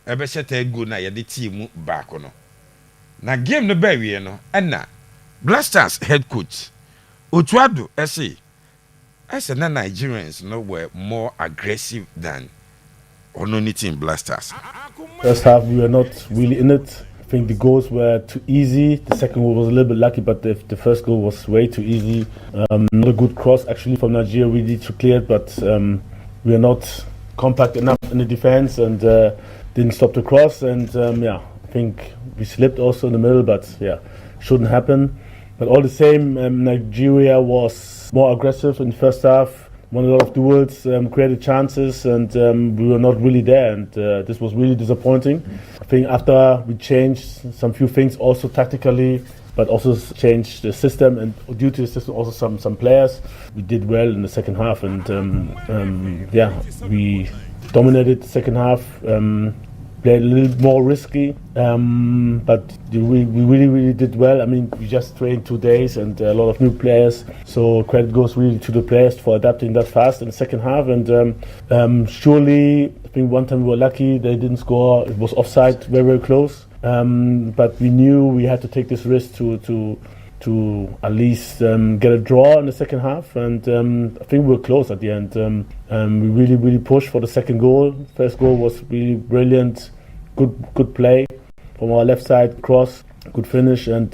ebe se third goal na ye de team back no na game no ba wie no na Blasters head coach Otto Addo na Nigerians no were more aggressive than Ononi team Blasters. First half we were not really in it. I think the goals were too easy. The second goal was a little bit lucky, but the first goal was way too easy. Not a good cross actually from Nigeria. We need to clear it, but we are not compact enough in the defense and didn't stop the cross. And I think we slipped also in the middle, but shouldn't happen. But all the same, Nigeria was more aggressive in the first half. Won a lot of duels, created chances, and we were not really there. And this was really disappointing. I think after we changed some few things, also tactically, but also changed the system, and due to the system, also some players, we did well in the second half. And we dominated the second half. Played a little more risky, but we really did well. I mean, we just trained 2 days and a lot of new players, so credit goes really to the players for adapting that fast in the second half. And surely, I think one time we were lucky, they didn't score, it was offside, very close, but we knew we had to take this risk to at least get a draw in the second half, and I think we were close at the end. We really pushed for the second goal. First goal was really brilliant, good play from our left side, cross, good finish, and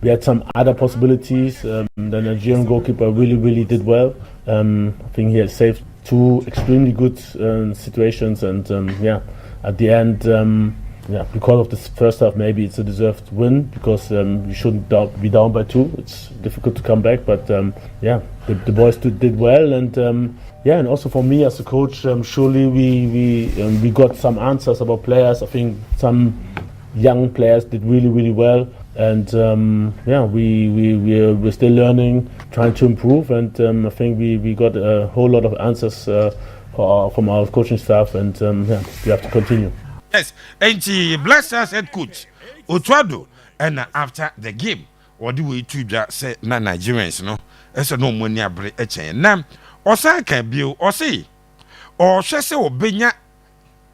we had some other possibilities. The Nigerian goalkeeper really did well. I think he had saved 2 extremely good situations, and at the end, because of this first half, maybe it's a deserved win, because we shouldn't be down by 2. It's difficult to come back, but the boys did well, and and also for me as a coach, surely we got some answers about players. I think some young players did really well, and we're still learning, trying to improve, and I think we got a whole lot of answers from our coaching staff, and we have to continue. Yes, and the Blasters head coach Otto Addo, and after the game, what do we do that say na Nigerians no? It's no money abre echen. Nam osa can be or say or shese obenya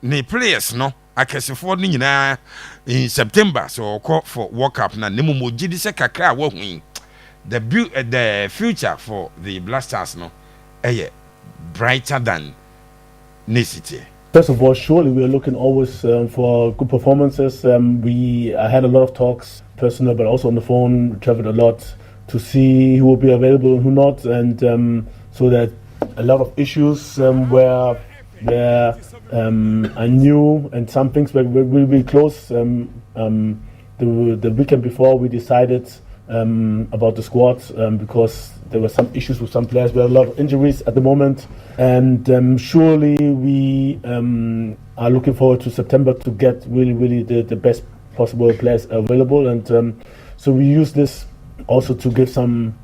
ne players no akesefo ni nyina in September, so call for World Cup na nemu mogidi se kakra wo hu. The future for the Blasters no brighter than Necessity. First of all, surely we are looking always for good performances. I had a lot of talks, personal, but also on the phone. We traveled a lot to see who will be available and who not, and so that a lot of issues where I knew, and some things will be close. The weekend before, we decided about the squad because there were some issues with some players. We had a lot of injuries at the moment, and surely we are looking forward to September to get really the best possible players available, and so we use this also to give some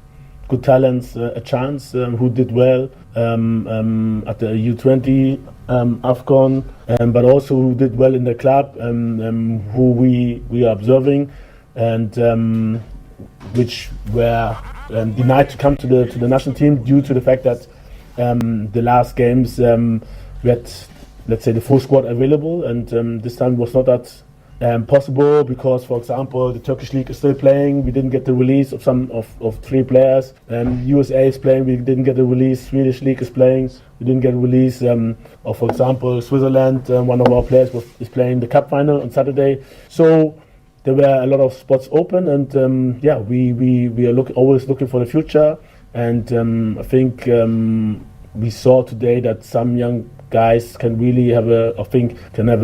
good talents a chance who did well at the U20 AFCON, but also who did well in the club, who we are observing, and which were denied to come to the national team due to the fact that the last games we had, let's say, the full squad available, and this time was not that possible because, for example, the Turkish league is still playing. We didn't get the release of some of 3 players. USA is playing. We didn't get the release. Swedish league is playing. We didn't get a release of, for example, Switzerland. One of our players is playing the cup final on Saturday. So there were a lot of spots open, and we are always looking for the future. And I think we saw today that some young guys can really have a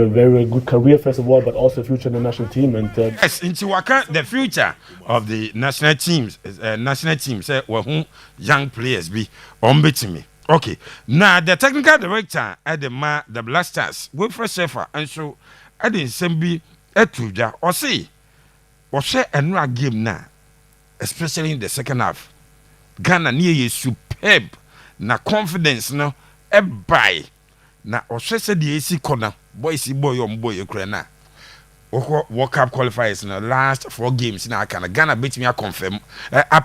very good career first of all, but also a future in the national team. And yes, into Waka, the future of the national teams, who young players be on me. Okay, now the technical director at the Blasters, Winfred Schafer, and so I didn't send be etuja or say another game now, especially in the second half. Ghana near superb na confidence no buy na ohwese the AC corner boys boy on boy Ukraine World Cup qualifiers na last 4 games na aka na Ghana bet me confirm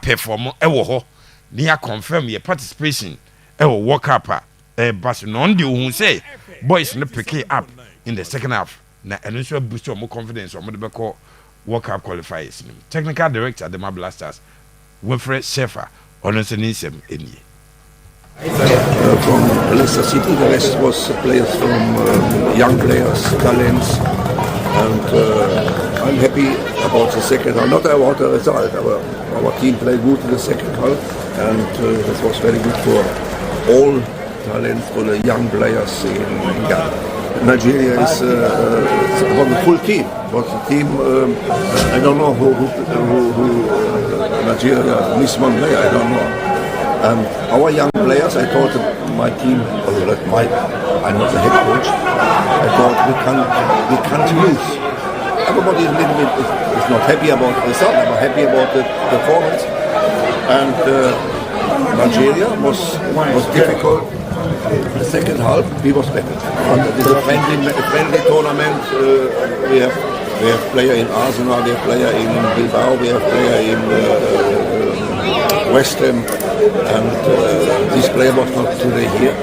perform wo ho near confirm your participation World Cup but no dey who say boys no pick up in the second half na eno so boost more confidence or mo de beko World Cup qualifiers. Technical director the Blasters Winfred Schafer on Nisem Eni. From Leicester City, the rest was players from young players, talents, and I'm happy about the second half. Not about the result. Our team played good in the second half, and this was very good for all talents, for the young players in Ghana. Nigeria is was a full team. Was a team. I don't know who Nigeria missed one player. I don't know. Our young players, I thought my team, I'm not the head coach, I thought we can't lose. Everybody is a little bit is not happy about the result, but happy about the performance. And Nigeria was difficult. The second half, we was better. And it is a friendly tournament. We have player in Arsenal, we have player in Bilbao, we have player in West Ham, and this player was not today here.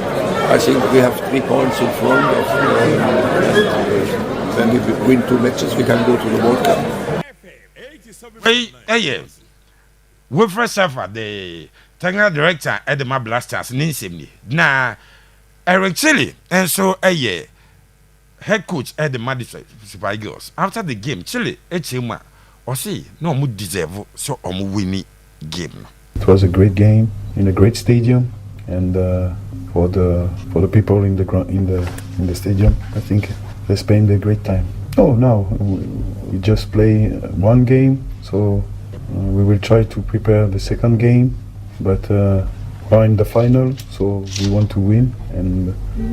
I think we have 3 points in front of when we win 2 matches, we can go to the World Cup. Winfred Schafer, the technical director at the Blasters, Ninsimni. Now, Eric Chile, and so head coach at the Madison Super Eagles. After the game, Chile, Echema, or see, no more deserve so winning game. It was a great game in a great stadium, and for the people in the stadium, I think they spent a great time. Oh, now we just play one game, so we will try to prepare the second game, but we're in the final, so we want to win.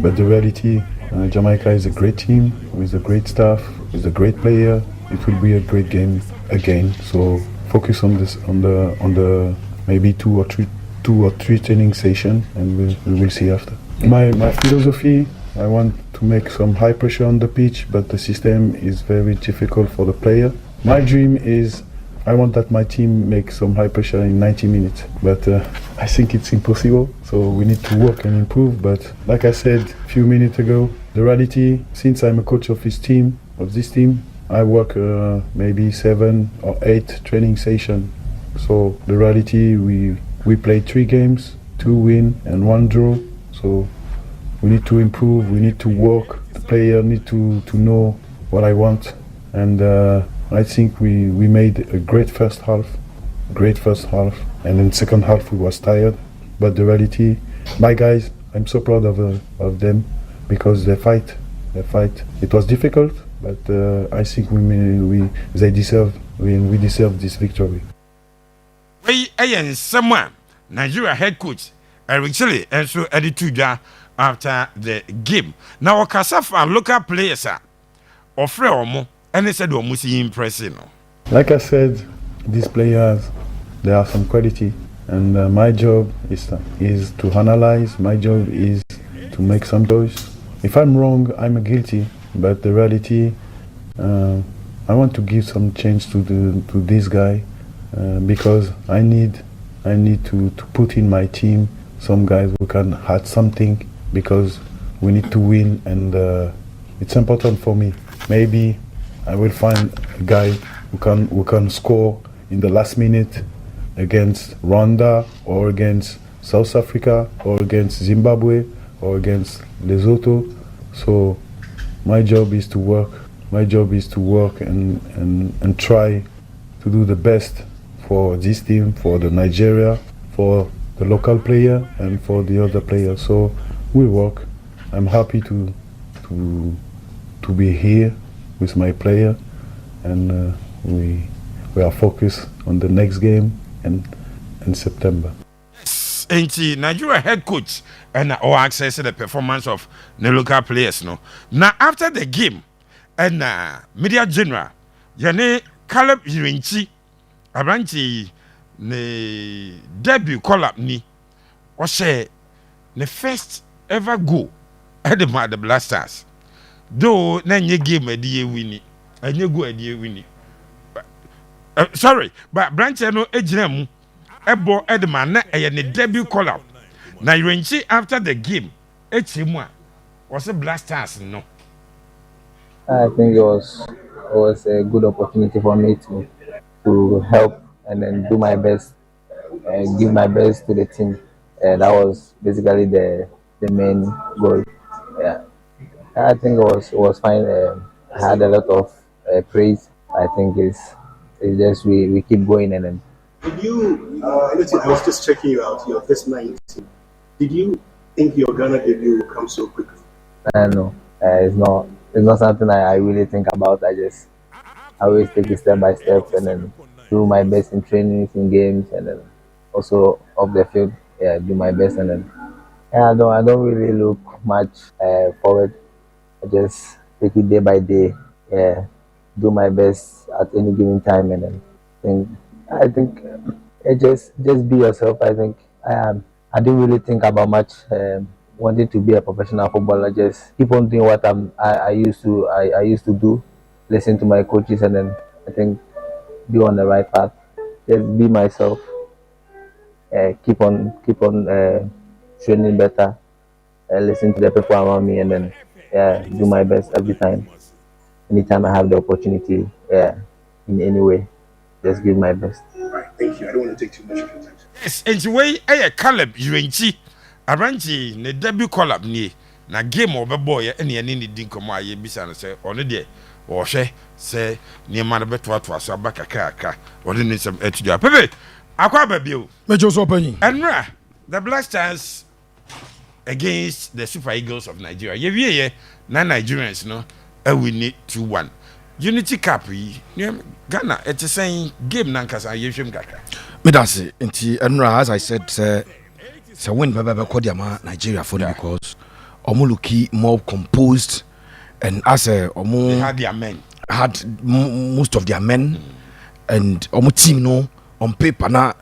But the reality, Jamaica is a great team with a great staff, with a great player. It will be a great game again. So focus on this, on the maybe two or three training sessions, and we will see after. My philosophy, I want to make some high pressure on the pitch, but the system is very difficult for the player. My dream is I want that my team makes some high pressure in 90 minutes, but I think it's impossible, so we need to work and improve. But like I said a few minutes ago, the reality, since I'm a coach of this team, I work maybe 7 or 8 training sessions. So the reality, we played 3 games, 2 win and 1 draw. So we need to improve, we need to work. The player need to know what I want. And I think we made a great first half. And in second half we was tired. But the reality, my guys, I'm so proud of them because they fight. It was difficult, but I think they deserve this victory. Someone, Nigeria head coach Eric Chile, and so editorial after the game. Now, Kasafa local players are offer omo, and they said omo see impressive. Like I said, these players, they have some quality, and my job is to analyze. My job is to make some choice. If I'm wrong, I'm guilty. But the reality, I want to give some chance to this guy. Because I need to put in my team some guys who can add something, because we need to win, and it's important for me. Maybe I will find a guy who can score in the last minute against Rwanda or against South Africa or against Zimbabwe or against Lesotho. So my job is to work. And try to do the best for this team, for the Nigeria, for the local player, and for the other players. So we work. I'm happy to be here with my player, and we are focused on the next game in September. Yes, and Nigeria head coach and all access the performance of the local players. No, now after the game, and media general, Yane Caleb Irinchi. Abranchi ne debut call-up ni was the first ever goal at the Blasters. Though na game a die winning, and you go a die winning. Sorry, but Branche no ejinemu ebo Edman na ne debut call-up. Na Irenchi after the game, echimwa was a Blasters no. I think it was a good opportunity for me to help and then do my best and give my best to the team. That was basically the main goal. Yeah, I think it was fine. I had a lot of praise. I think it's just we keep going and then Did you, I was just checking you out, you're this 19. Did you think your Ghana debut will come so quickly? no, it's not something I really think about. I always take it step by step and then do my best in trainings, in games, and then also off the field. Yeah, do my best and then yeah, I don't really look much forward. I just take it day by day. Yeah, do my best at any given time and then think. I think just be yourself. I think I didn't really think about much. Wanting to be a professional footballer, just keep on doing what I used to do. Listen to my coaches and then I think be on the right path. Just be myself. Keep on training better. Listen to the people around me and then do my best every time. Anytime I have the opportunity, in any way, just give my best. All right, thank you. I don't want to take too much of your time. Yes, and the way Caleb Yuenchi arrange ne debut collab ni na game of a boy any any din komo aye bisa no say ono de wo hwe say ne ma no beto ato aso abaka kaka ono ne sem etudia Pepe akwa ba bio mejo so panyi enra the Black Stars against the Super Eagles of Nigeria ye wie na Nigerians no win 2-1 Unity Cup yi Ghana it is saying game nankasa ye hwem kaka me dance nti enra as I said say win baba kodiama Nigeria for because Omuluki more composed and as a they had their men most of their men and team no on paper na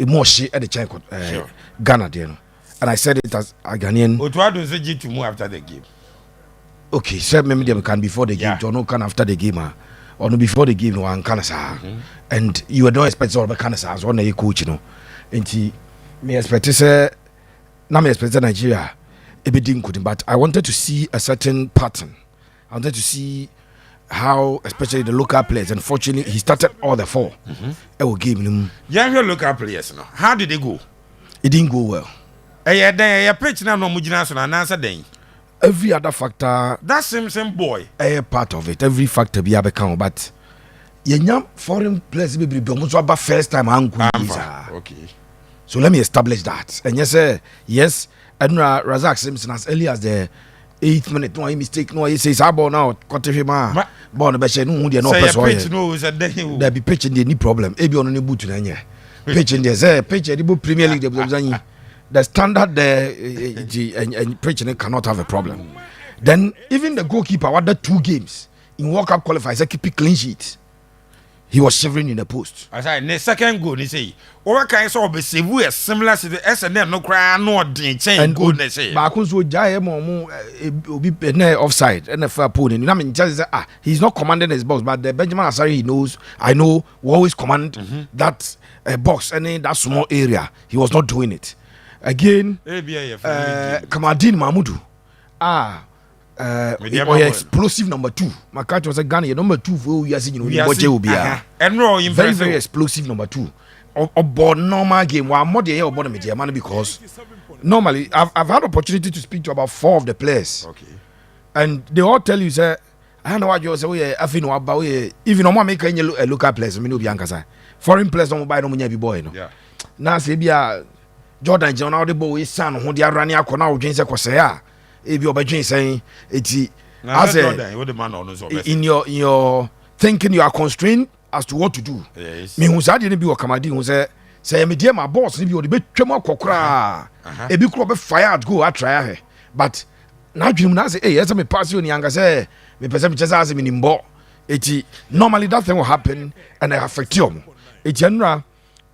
more shit at the Chinese Ghana there and I said it as a Ghanaian. Otto to move after the game. Okay, so maybe them can before the game, or no can after the game, or no before the game, one can and you don't expect all the canasa as one a coach, you know. And me expect to say, now me expect Nigeria, everything could, but I wanted to see a certain pattern. I wanted to see how, especially the local players. Unfortunately, he started all the four. I will give him. Your local players, no. How did they go? It didn't go well. A pitch now no mujina so na answer then. Every other factor, that same boy, a part of it. Every factor be account, but you foreign players be almost about first time okay. So let me establish that. And yes, Admiral Razak Simpson as early as the 8th minute, no mistake, no he says about now, Kotifima, born a better no person. There be pitching the any problem. Ebi on any boot in pitching the pitch the Premier League. The standard there and preaching cannot have a problem. Then even the goalkeeper what the 2 games in World Cup qualifiers, keep a clean sheet. He was shivering in the post. As I the second goal, they say, or kind of be similar to the SNL no cry no change goal. They say, Marcus would jam be offside and a fair pulling. I mean, just he's not commanding his box, but the Benjamin Asari he knows. I know we always command that box and in that small area. He was not doing it. Again, Kamadin Mahmudu. Explosive number 2. My catch was a Ghana number 2 for years. You know, what will be very, very explosive number 2. Or normal game. One more day or bottom media man because normally I've had opportunity to speak to about 4 of the players. Okay, and they all tell you say I don't know what you say. I feel no about even no more make a local players. I mean, no be foreign players don't buy no money boy. No, now say be Jordan John out the boy son who they are running out now James Kosea if you obey saying it as in your thinking you are constrained as to what to do. Yes. Me who said didn't be what Kamadi who say me dear my boss if you the bit tremor kokra a big crop of fire go at try her but now you now say hey yes me pass you younger say me person just as me nimbo it normally that thing will happen and it affect you it general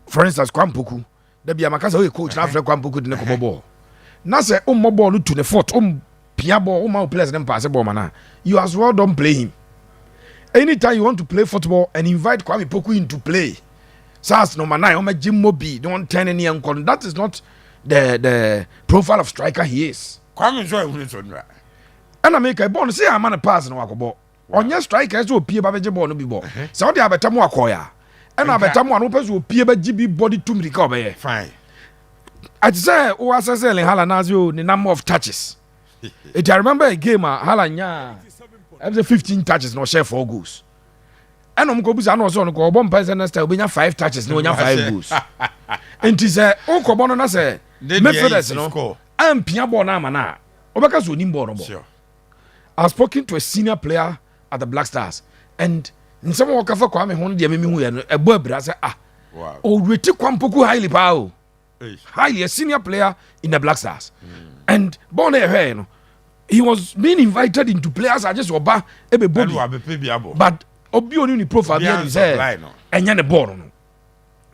for instance Kwampuku there be a makasa we coach na Africa Kwampuku de ko ball na say ball to the foot pia ball ma players dem pass ball man you as well don't play him anytime you want to play football and invite Kwame Poku into play SAS number 9 Jim Mobi don't turn any ankle that is not the profile of striker he is. Kwame so ɛna meka bɔɔl no sɛ ama no pass no wakɔbɔ ɔnyɛ striker sɛ opie ba bɛgye bɔɔl no bi bɔ sɛ wode abɛta mu akɔya ɛna abɛta mu a no wopɛ sɛ opie bɛgye bi bɔde tu mirika ɔbɛyɛ fine ati sɛ wowasɛ sɛ Erling Haaland ase o ne number of touches it I remember a game a Haaland nya ɛbɛ sɛ 15 touches na ɔhyɛ 4 goals ɛna ɔmo kɔbu sɛ na ɔsɛ ɔno kɔ ɔbɔ mpa sɛ next time obɛnya 5 touches na ɔnya 5 goals nti sɛ wokɔbɔ no na sɛ midfielders no ampia bɔɔl no ama no a wobɛka sɛ onim bɔɔl no bɔ I've spoken to a senior player at the Black Stars and nsɛm a wɔkafa Kwame ho no deɛ meme hu yɛ no ɛbɔ abira sɛ ɔreti Kwampoku highly paa o highly a senior player in the Black Stars and bɔɔl no yɛhwɛɛ no he was being invited into players just ɔba ɛbɛbɔ bi but obi oni ni profile bi ɛni sɛ ɛnyɛ ne bɔɔl no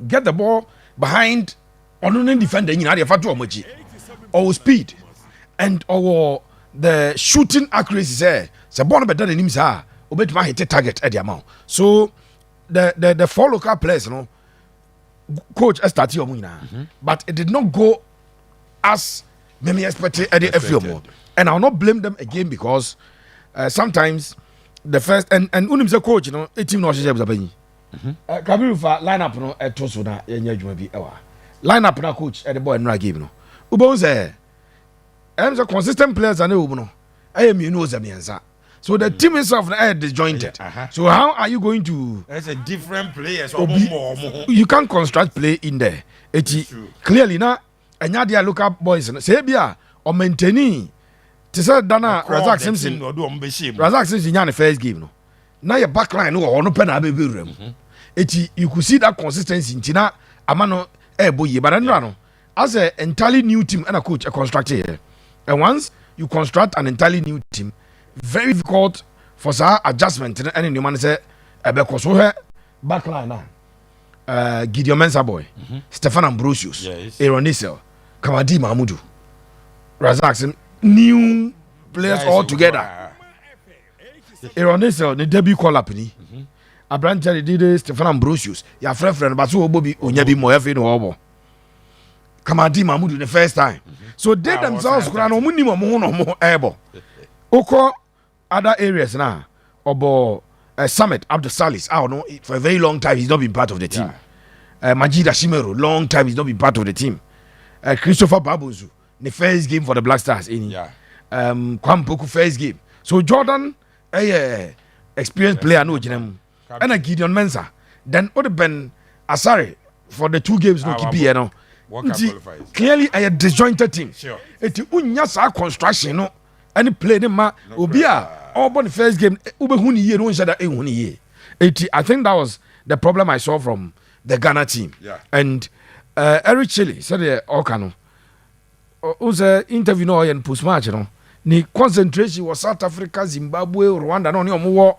get the ball behind ɔno ne defender nyinaa deɛ fa to ɔmo akyi ɔwɔ speed and ɔwɔ the shooting accuracy sɛ bɔɔl no bɛda n'anim saa obetuma hit target ɛde ama o so the 4 local players no coach ɛstart ɔmo nyinaa but it did not go as many expected ɛde ɛfiri ɔmo and I will not blame them again because sometimes the first and unim say coach no a team no ɔhyehyɛ busa panyin Kabiru fa lineup no ɛto so na yɛnyɛ adwuma bi ɛwɔ lineup na coach ɛde bɔ ɛnura game no wobɛhu sɛ ɛm sɛ consistent players ane wɔ mu no ɛyɛ mmienu ɔsɛ mmiɛnsa so the team itself na ɛyɛ disjointed so how are you going to it's a different players you can't construct play in there eti clearly na ɛnya de a local boys no sɛ ebi a ɔmaintani te sɛ dana Razak Simpson nya ne first game no na yɛ backline no wɔ hɔ no pɛ na abɛbɛwura mu eti you could see that consistency nti na ama no ɛɛbɔ yie but ɛnora no as a entirely new team ɛna coach constructed here and once you construct an entirely new team very difficult for saa adjustment ɛne nneɛma no sɛ ɛbɛkɔ so hɛ backline na Gideon Mensah boy Stefan Ambrosius Aaron Nisel Kamadi Mahmudu Razak Simpson new players all together. Aaron Nisel the debut call up ni. Abrante did Stefan Ambrosius. Ya friend but so Bobby Onyabi Moyefe no obo. Kamadi Mahmudu the first time. So they themselves kura no muni mo no ebo. Oko other areas now. Obo Summit Abdul Salis. I don't know for a very long time he's not been part of the team. Majid Ashimero long time he's not been part of the team. Christopher Babuzu the first game for the Black Stars in Kwampoku first game. So Jordan experienced player no jinem. And a Gideon Mensah. Then would have been Asare for the 2 games no keep here no. Clearly a disjointed team. It unya sa construction no any play them ma obia all but the first game ube huni ye no shada e huni ye. I think that was the problem I saw from the Ghana team. And Eric Chile said Okano who's interview no and post match no ni concentration was South Africa, Zimbabwe, Rwanda no omo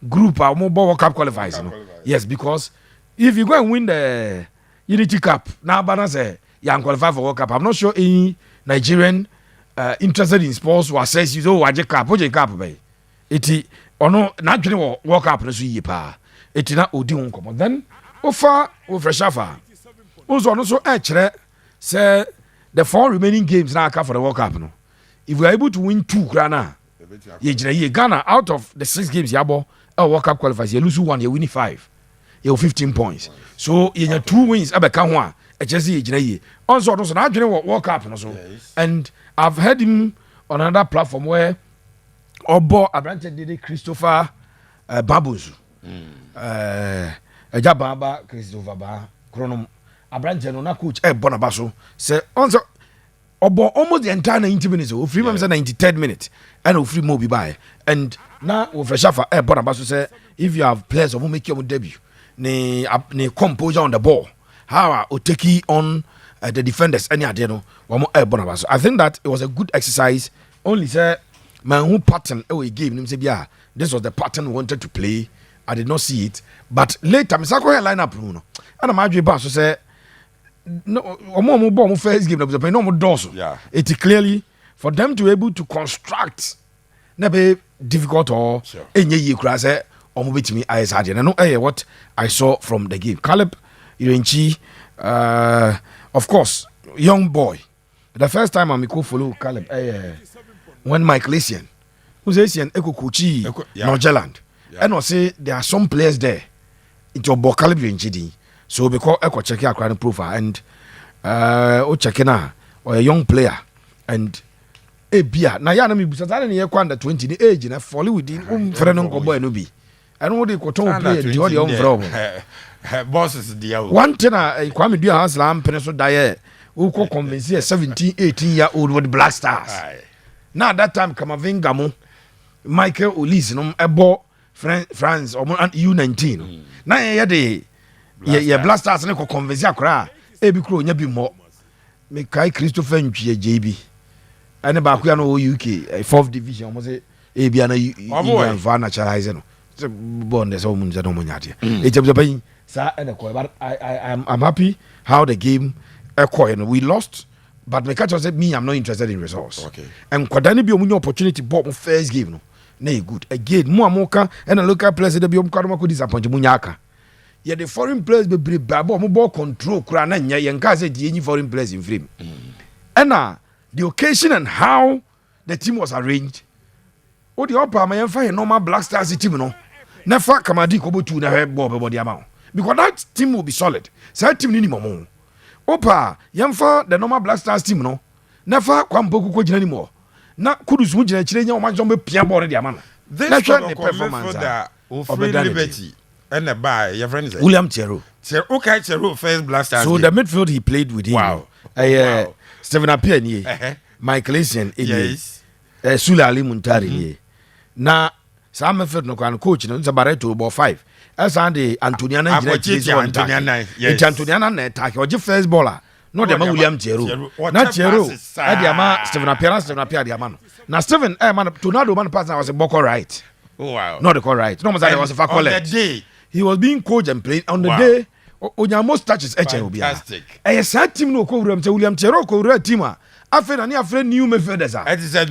group a omo World Cup qualifiers no. Yes, because if you go and win the Unity Cup now balance you can qualify for World Cup. I'm not sure any Nigerian interested in sports will assess you so waje cup oje cup be eti ono na adwene wo World Cup no so yie pa eti na odi ho nkomo then ofa Schafer unso no so kire say the 4 remaining games now for the World Cup no if we are able to win 2 krana ye Ghana out of the 6 games yabo World Cup qualifiers you lose 1 you win 5 you 15 points so you have 2 wins abeka ho a ejesi ye gina ye onso no so na adwene wo World Cup no so and I've heard him on another platform where Obo Abrante did Christopher Babuzu Ejababa Christopher Ba Chronom Abrante no na coach Bonabaso say onso Obo almost the entire 90 minutes o free say 93rd minute and o free Mobi by and now with Schafer Bonabaso say if you have players who make your debut ne composure on the ball how o take on the defenders any adeno Bonabaso. I think that it was a good exercise only say man who pattern we gave him say yeah this was the pattern we wanted to play. I did not see it but later Misako line up no and I'm ba so say no omo ball first game no mo doso it clearly for them to be able to construct na be difficult or enye ye kura say omo betimi eyes had no what I saw from the game. Caleb Irenchi of course young boy the first time I could follow Caleb when Mike Lesian who says and Eko Kochi, Norgeland. And I say there are some players there into Bocalibre in GD. So because Eko check your crowd profile and Ochekena or a young player and a beer. Now, Yana, me, because I didn't under 20 the age and I follow with him, Fernando Boy Nubi. And what they could talk play the audio problem. Bosses, dear. One tenor, a Kwame Dear House Lamb, Peninsul Dyer, who could convince a 17, 18-year-old with Black Stars. Now, that time, Kamavingamo, Michael Ulis, a ball, France, or U19. Now, yeah, Black Stars and convince a cry, Ebi Crow, Yabi more. Make Kai Christopher JB. And about UK, 4th division, was it? Abiana, Vana Charizen. Born as almost a nominati. It's a pain, sir, and a coy. But I'm happy how the game acquired. We lost, but my catcher said, me, I'm not interested in results. Okay. And Quadani be a opportunity, Bob, first game. No, nay, good. Again, Muamoka and a local place at the Biom Karma could disappoint Munyaka. Yet the foreign players be Babo, more control, Krana, and Kazi, any foreign players in frame. And now, the occasion and how the team was arranged. Oh, the upper my fire normal Black Stars team, no. Never Kamadi Kobo to the head Bob about the amount. Because that team will be solid. So team minimum. Opa, Yamfa, the normal Black Stars team, no. Never Kwamboku anymore. Not Kudus Mujina Chile, one jump Piambo the amount. This the performance of Liberty and a buy your friend William Chero. Okay, Chero first Black Stars. So the midfield he played with him. Wow. Stephen Appian, Michael Essien, yes. Sula Ali Muntari. Na Sam Fed no can coach no Zabareto about 5. As Andy Antoniana Antoniana attack or first baller. No the William Jeru. Not Jeru. Adiama Stephen Appearance Stephen Appear Diamano. Now Stephen man Tornado man pass was a Boko right. Oh wow. Not the call right. No there was a fact day. He was being coached and played on the day. On most touches fantastic. A sad team no co William Jeru co team. I feel any friend new Mefedesa. It is a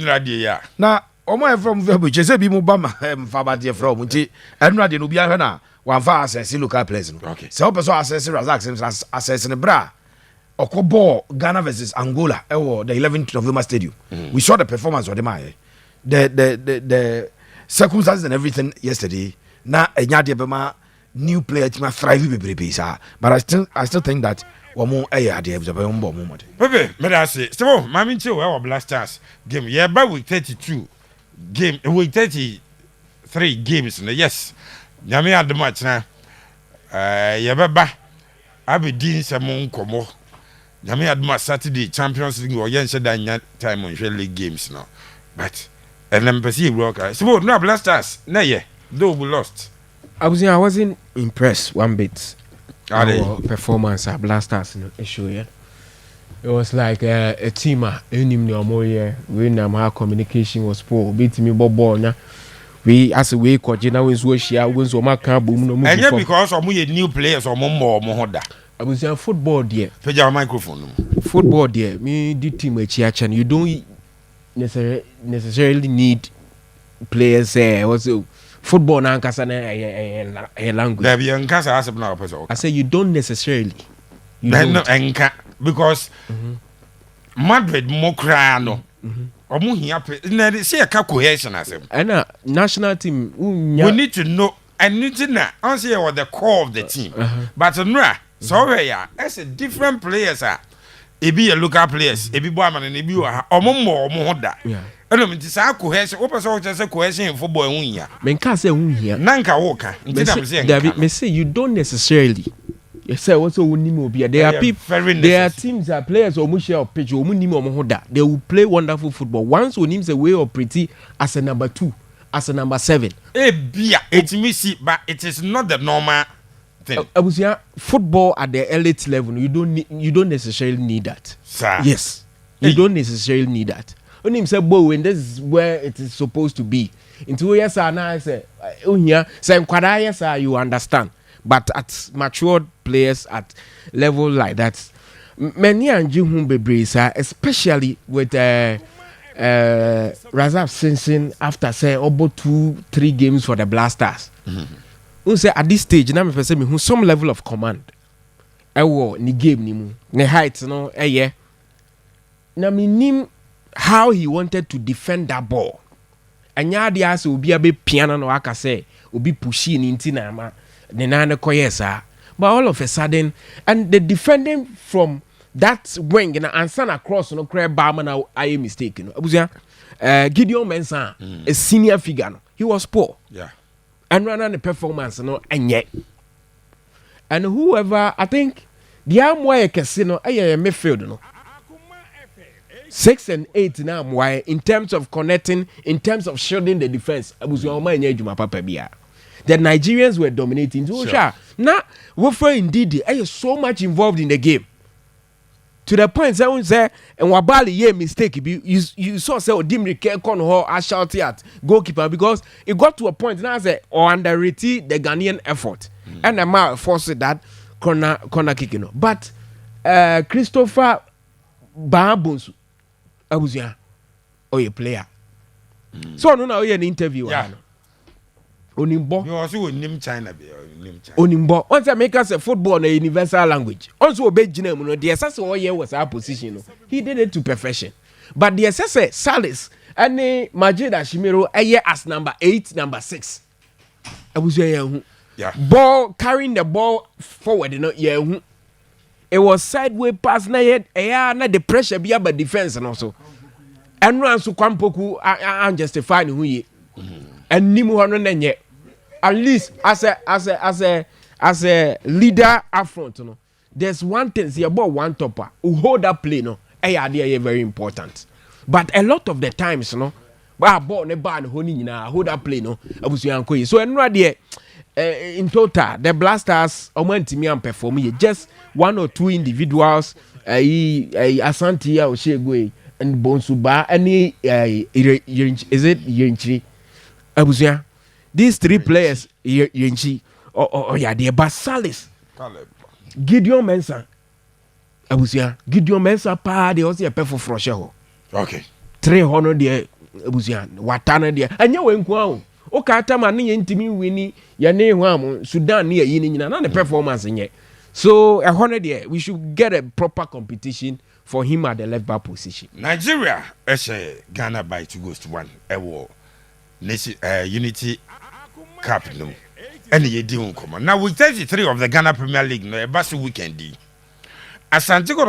now Omo from Verbu, Jesse be Mubama, Fabadia from Munti, and Radi Nubiana, one far assess local place. Okay. So, also assess Razak assess in the bra. Okobo, Ghana versus Angola, the 11th November Stadium. We saw the performance of the Maya. The circumstances and everything yesterday. Now, a Yadibama new player to thrive with but I still think that one more idea of the moment. Pepe, may I say, so, Mammy Joe, our Black Stars game, yeah, but with 32. Game with 33 games. Yes, Yami had the match now. Yababa Aberdeen Samon Como. Yami had my Saturday Champions League or Yen said that time on league games now. But and then perceive worker. So no Black Stars. No, yeah, though we lost. I wasn't impressed one bit. Our performance at Black Stars in the issue, yeah. It was like a team when our communication was poor. Beat me bobo we as a way coordinate with Russia wins or Maka boom. And yeah, because of new players or more hoda. I was in football there. Put your microphone. Football there. Me the team and you don't necessarily need players also football na a language. There be now. I say you don't necessarily. Because Madrid more cry no. Or more here. See a cohesion as him. And national team. We need to know. I need to know. I say what the core of the team. But sorry, that's a different players. It be a local players. It be Boyman and it be or more that. Yeah. I don't mean to say cohesion. Open so just a cohesion in football. Men can't say here. Nanka Walker. David may say you don't necessarily. You say also there are people, there are teams that players or mushia or pitch or munimo they will play wonderful football. Once when him's a way or pretty as a number 2, as a number 7. It's missy, but it is not the normal thing. I was here football at the elite level. You don't necessarily need that. Sir. Yes. You don't necessarily need that. When him say boy, when this is where it is supposed to be. Into yes, now I say here, say yes, you understand. But at matured players at level like that, many and Jim Bebrisa, especially with Razaf Simpson after say about 2-3 games for the Blasters. Who say at this stage, now me say me who some level of command. I war ni game ni mu, ni height no, yeah. Now me nim how he wanted to defend that ball. anya ade ase obi abe piano no aka say obi pushi ni nti na ma ne na ne koye sa but all of a sudden and the defending from that wing na answer across no cry barman na aye mistake no abusia Gideon Mensah a senior figure no he was poor and ran the performance no enye and whoever I think the amwa casino aye midfield no 6 and 8 now why in terms of connecting in terms of shielding the defense abusia o ma enye adwuma papa bia the Nigerians were dominating sure. Now Winfred indeed so much involved in the game to the point say and wabali ye mistake you saw say Odimri Kekon ho I shout at goalkeeper because it got to a point now say or underrated the Ghanaian effort and the forced that corner kicking but Christopher Babunsu abusia a player so no na an interview Onimbo. You also name China. Onimbo. Once I make us a football a universal language. Also obey Jinem, the assessor all year was our position. He did it to perfection. But the assessor Salis and Majida Shimiro a year as number 8, number 6. I was ball carrying the ball forward, it was sideways pass na yet na the pressure be about defense and also. And run so Kwampoku unjustified who ye. And Nimu Hanon at least as a leader up front, there's one thing see about one topper who hold that play, very important. But a lot of the times, hold that play, so in total, the Blasters went to me and perform just 1 or 2 individuals, Asante Oshegwe and Bonsuba, any is it Yenchi? Abusia, these 3 players, Yenchi, the Basalis, Gideon Mensah, Abusia, Gideon Mensah, they also a perfect frosher. Okay. 300 there, Abusia, Watana there, and you went wow. Okay, Tamani intimi winnie, your name, Sudan near Yin, and the performance in yet. So, 100 there, we should get a proper competition for him at the left back position. Nigeria, Ghana by 2-1, a war. Unity Cup no and ye do come now with 33 of the Ghana Premier League no a bus weekend Asante ko